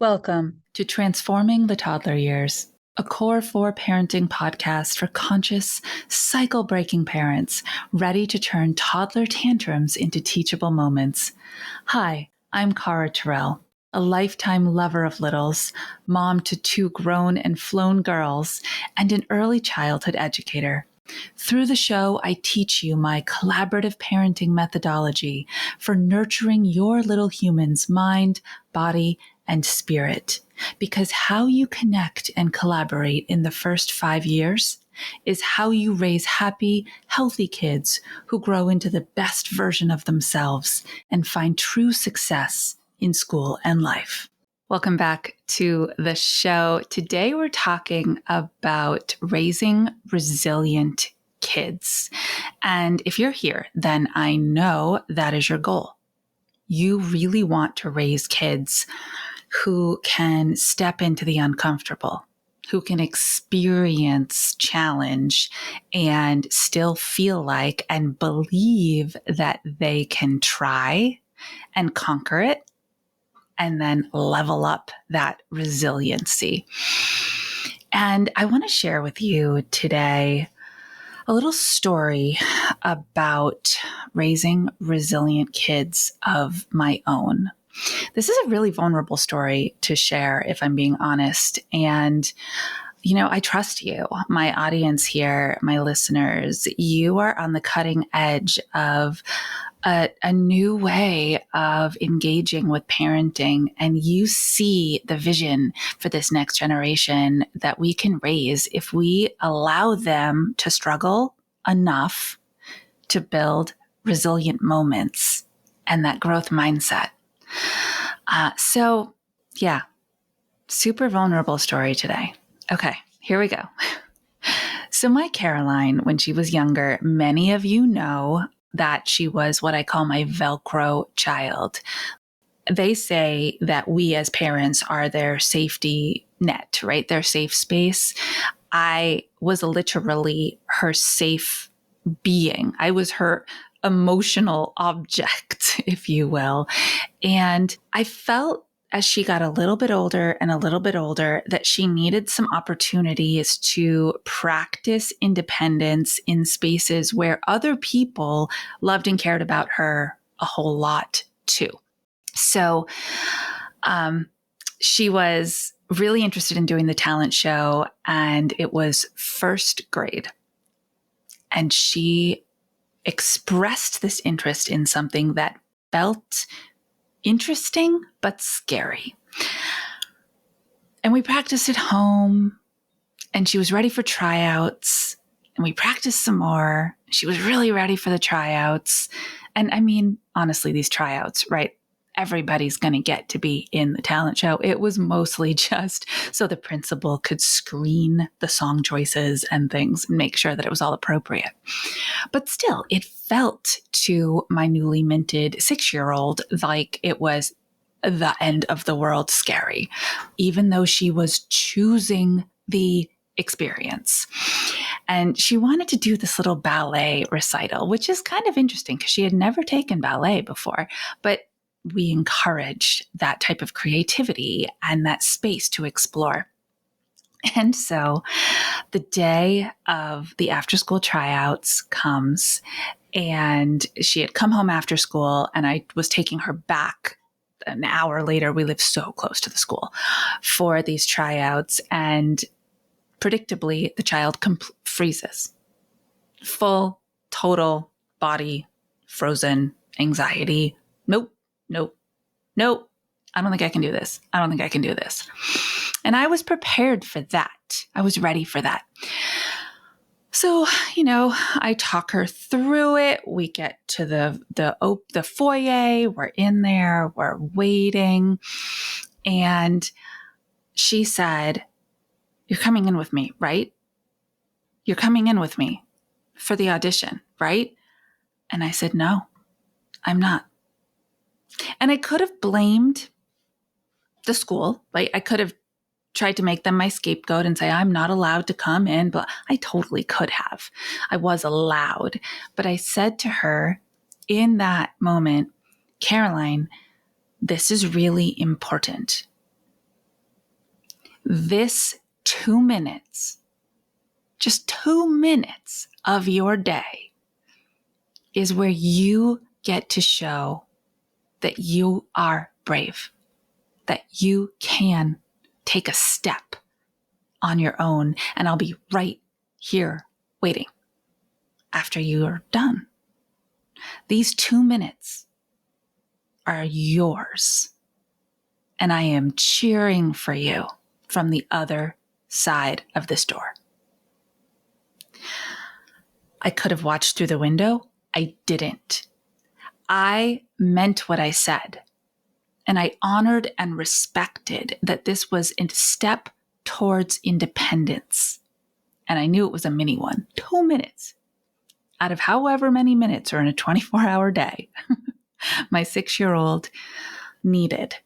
Welcome to Transforming the Toddler Years, a Core 4 parenting podcast for conscious, cycle-breaking parents ready to turn toddler tantrums into teachable moments. Hi, I'm Cara Tyrrell, a lifetime lover of littles, mom to 2 grown and flown girls, and an early childhood educator. Through the show, I teach you my collaborative parenting methodology for nurturing your little human's mind, body, and spirit. Because how you connect and collaborate in the first 5 years is how you raise happy, healthy kids who grow into the best version of themselves and find true success in school and life. Welcome back to the show. Today we're talking about raising resilient kids. And if you're here, then I know that is your goal. You really want to raise kids who can step into the uncomfortable, who can experience challenge and still feel like and believe that they can try and conquer it and then level up that resiliency. And I want to share with you today a little story about raising resilient kids of my own. This is a really vulnerable story to share, if I'm being honest. And, I trust you, my audience here, my listeners. You are on the cutting edge of a new way of engaging with parenting, and you see the vision for this next generation that we can raise if we allow them to struggle enough to build resilient moments and that growth mindset. Super vulnerable story today. Okay, here we go. So my Caroline, when she was younger, many of you know that she was what I call my Velcro child. They say that we as parents are their safety net, right? Their safe space. I was literally her safe being. I was her emotional object, if you will. And I felt as she got a little bit older and a little bit older that she needed some opportunities to practice independence in spaces where other people loved and cared about her a whole lot too. So she was really interested in doing the talent show, and it was first grade. And she expressed this interest in something that felt interesting but scary. And we practiced at home, and she was ready for tryouts, and we practiced some more. She was really ready for the tryouts. And I mean, honestly, these tryouts, right? Everybody's going to get to be in the talent show. It was mostly just so the principal could screen the song choices and things and make sure that it was all appropriate. But still, it felt to my newly minted 6-year-old like it was the end of the world scary, even though she was choosing the experience. And she wanted to do this little ballet recital, which is kind of interesting because she had never taken ballet before, but we encouraged that type of creativity and that space to explore. And so the day of the after-school tryouts comes, and she had come home after school, and I was taking her back an hour later. We live so close to the school for these tryouts, and predictably, the child freezes. Full, total body frozen anxiety. Nope. I don't think I can do this. And I was prepared for that. I was ready for that. So, I talk her through it. We get to the foyer. We're in there. We're waiting. And she said, "You're coming in with me, right? You're coming in with me for the audition, right?" And I said, "No, I'm not." And I could have blamed the school. Like, I could have tried to make them my scapegoat and say, I'm not allowed to come in, but I totally could have. I was allowed. But I said to her in that moment, "Caroline, this is really important. This 2 minutes, just 2 minutes of your day is where you get to show that you are brave, that you can take a step on your own, and I'll be right here waiting after you are done. These 2 minutes are yours, and I am cheering for you from the other side of this door. I could have watched through the window. I didn't. I meant what I said, and I honored and respected that this was a step towards independence. And I knew it was a mini one. 2 minutes out of however many minutes are in a 24-hour day. My 6-year-old needed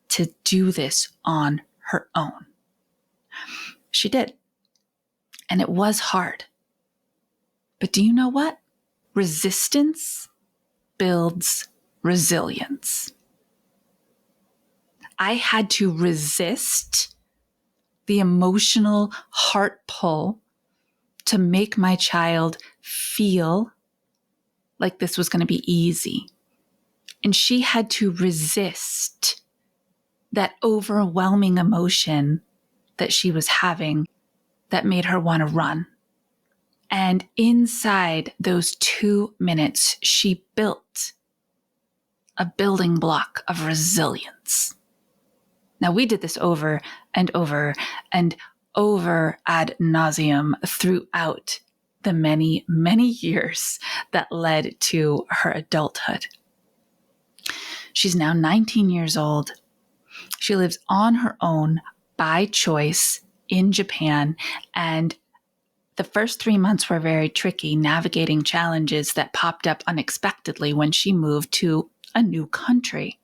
to do this on her own. She did. And it was hard. But do you know what? Resistance builds resilience. I had to resist the emotional heart pull to make my child feel like this was going to be easy. And she had to resist that overwhelming emotion that she was having that made her want to run. And inside those 2 minutes, she built a building block of resilience. Now, we did this over and over and over ad nauseum throughout the many, many years that led to her adulthood. She's now 19 years old. She lives on her own by choice in Japan, and the first 3 months were very tricky, navigating challenges that popped up unexpectedly when she moved to a new country.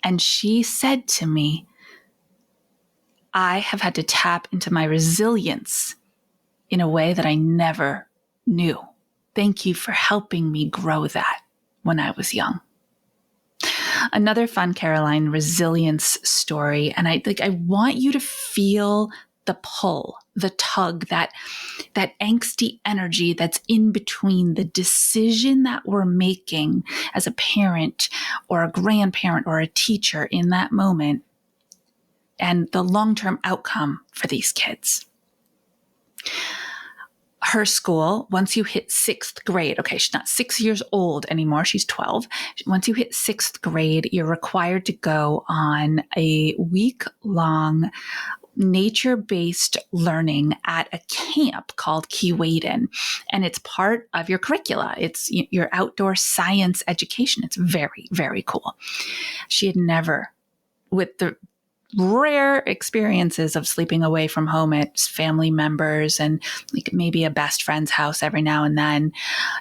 And she said to me, I have had to tap into my resilience in a way that I never knew. Thank you for helping me grow that when I was young. Another fun Caroline resilience story, and I want you to feel the pull, the tug, that angsty energy that's in between the decision that we're making as a parent or a grandparent or a teacher in that moment and the long-term outcome for these kids. Her school, once you hit 6th grade, okay, she's not 6 years old anymore, she's 12. Once you hit 6th grade, you're required to go on a week-long nature-based learning at a camp called Keewaydin, and it's part of your curricula. It's your outdoor science education. It's very, very cool. She had never, with the rare experiences of sleeping away from home at family members and like maybe a best friend's house every now and then,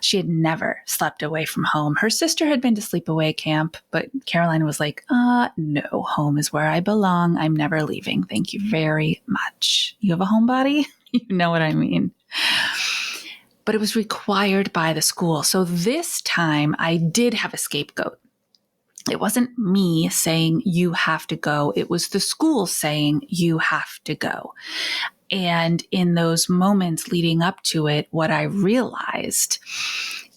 she had never slept away from home. Her sister had been to sleepaway camp, but Caroline was like, no, home is where I belong. I'm never leaving. Thank you very much. You have a homebody? You know what I mean. But it was required by the school. So this time I did have a scapegoat. It wasn't me saying you have to go. It was the school saying you have to go. And in those moments leading up to it, what I realized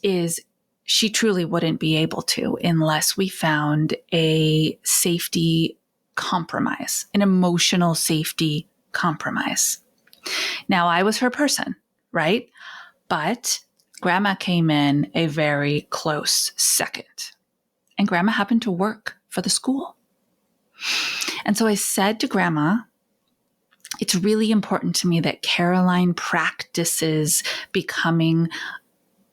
is she truly wouldn't be able to unless we found a safety compromise, an emotional safety compromise. Now, I was her person, right? But Grandma came in a very close second. And Grandma happened to work for the school. And so I said to Grandma, it's really important to me that Caroline practices becoming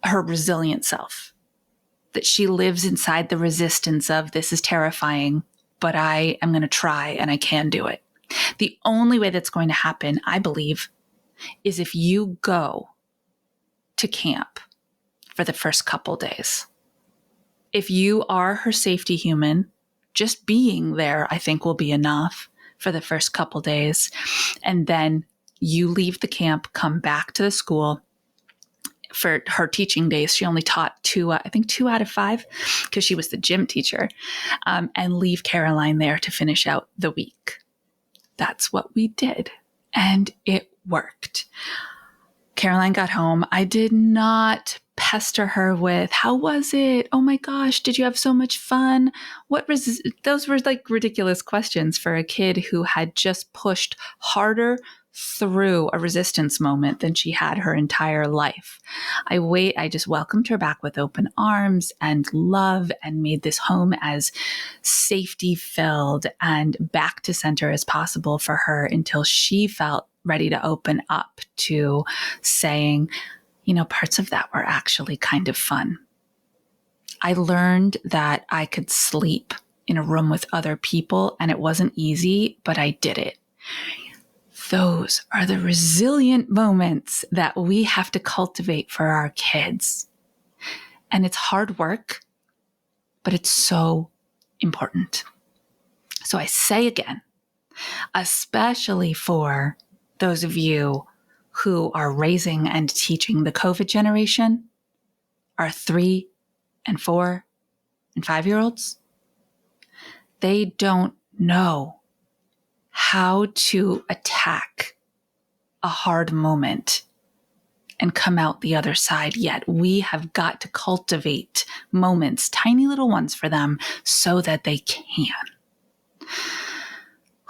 her resilient self, that she lives inside the resistance of this is terrifying, but I am going to try and I can do it. The only way that's going to happen, I believe, is if you go to camp for the first couple days. If you are her safety human, just being there, I think, will be enough for the first couple days. And then you leave the camp, come back to the school. For her teaching days, she only taught 2 out of 5 because she was the gym teacher, and leave Caroline there to finish out the week. that's what we did. And it worked. Caroline got home. I did not pester her with, how was it? Oh my gosh, did you have so much fun? Those were like ridiculous questions for a kid who had just pushed harder through a resistance moment than she had her entire life. I just welcomed her back with open arms and love and made this home as safety filled and back to center as possible for her until she felt ready to open up to saying, parts of that were actually kind of fun. I learned that I could sleep in a room with other people, and it wasn't easy, but I did it. Those are the resilient moments that we have to cultivate for our kids. And it's hard work, but it's so important. So I say again, especially for those of you who are raising and teaching the COVID generation, our 3 and 4 and 5-year-olds, they don't know how to attack a hard moment and come out the other side yet. We have got to cultivate moments, tiny little ones for them so that they can.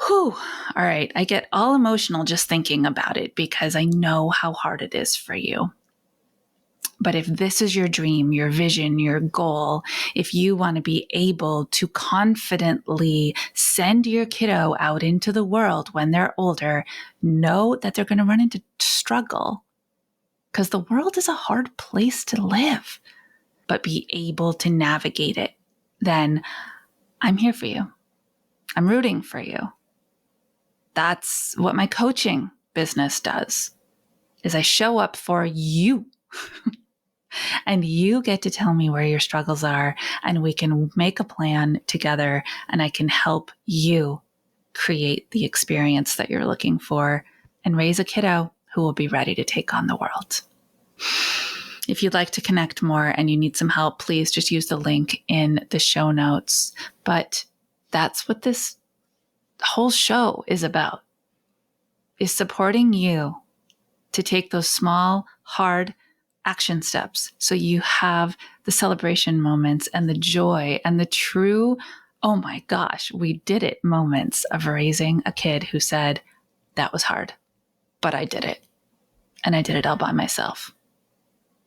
Whew. All right. I get all emotional just thinking about it because I know how hard it is for you. But if this is your dream, your vision, your goal, if you want to be able to confidently send your kiddo out into the world when they're older, know that they're going to run into struggle because the world is a hard place to live, but be able to navigate it, then I'm here for you. I'm rooting for you. That's what my coaching business does, is I show up for you. And you get to tell me where your struggles are, and we can make a plan together, and I can help you create the experience that you're looking for and raise a kiddo who will be ready to take on the world. If you'd like to connect more and you need some help, please just use the link in the show notes. But that's what this whole show is about, is supporting you to take those small, hard action steps so you have the celebration moments and the joy and the true, oh my gosh, we did it moments of raising a kid who said, that was hard, but I did it. And I did it all by myself.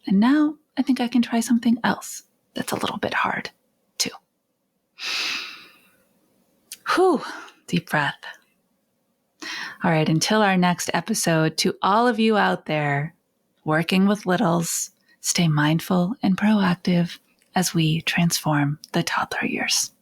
And now I think I can try something else that's a little bit hard too. Whew, deep breath. All right, until our next episode, to all of you out there working with littles, stay mindful and proactive as we transform the toddler years.